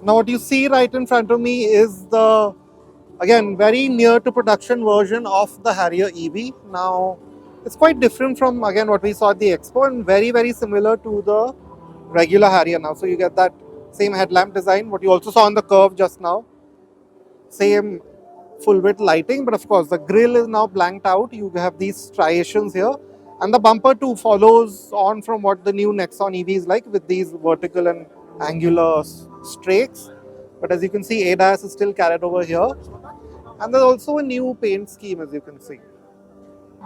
Now what you see right in front of me is the, again, very near to production version of the Harrier EV. Now it's quite different from, again, what we saw at the Expo, and very, very similar to the regular Harrier now. So you get that same headlamp design, what you also saw on the curve just now. Same full width lighting, but of course the grille is now blanked out. You have these striations here, and the bumper too follows on from what the new Nexon EV is like, with these vertical and angular strakes. But as you can see, ADAS is still carried over here, and there's also a new paint scheme, as you can see.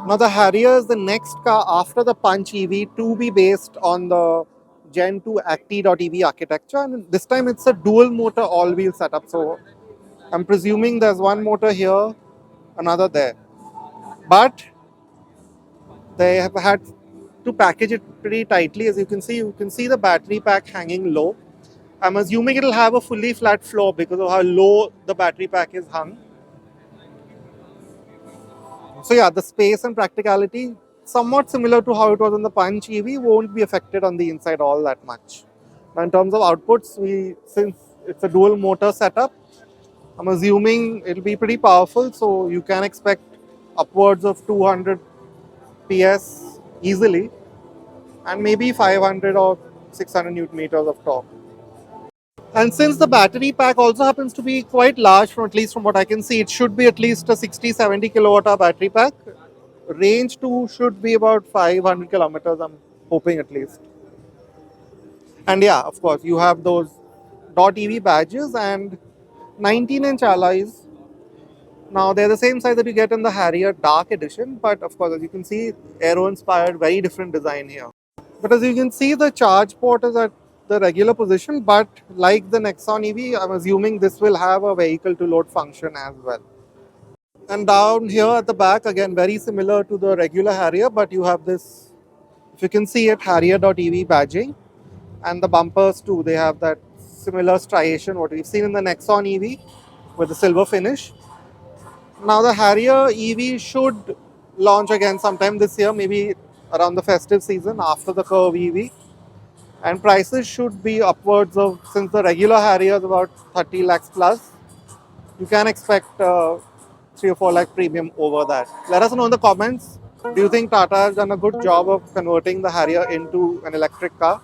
Now the Harrier is the next car after the Punch EV to be based on the Gen 2 Acti.EV architecture, and this time it's a dual motor all-wheel setup. So I'm presuming there's one motor here, another there. But they have had to package it pretty tightly. As you can see the battery pack hanging low. I'm assuming it'll have a fully flat floor because of how low the battery pack is hung. So yeah, the space and practicality, somewhat similar to how it was on the Punch EV, won't be affected on the inside all that much. Now in terms of outputs, since it's a dual motor setup, I'm assuming it'll be pretty powerful, so you can expect upwards of 200 PS easily, and maybe 500 or 600 Newton meters of torque. And since the battery pack also happens to be quite large, from at least from what I can see, it should be at least a 60-70 kilowatt hour battery pack. Range too should be about 500 kilometers, I'm hoping at least. And yeah, of course, you have those .EV badges and 19-inch alloys. Now they're the same size that you get in the Harrier Dark Edition, but of course, as you can see, aero-inspired, very different design here. But as you can see, the charge port is at the regular position, but like the Nexon EV, I'm assuming this will have a vehicle to load function as well. And down here at the back, again, very similar to the regular Harrier, but you have this, if you can see it, Harrier.EV badging. And the bumpers too, they have that similar striation, what we've seen in the Nexon EV with the silver finish. Now the Harrier EV should launch again sometime this year, maybe around the festive season after the Curve EV. And prices should be upwards of, since the regular Harrier is about 30 lakhs plus, you can expect 3 or 4 lakh premium over that. Let us know in the comments, do you think Tata has done a good job of converting the Harrier into an electric car?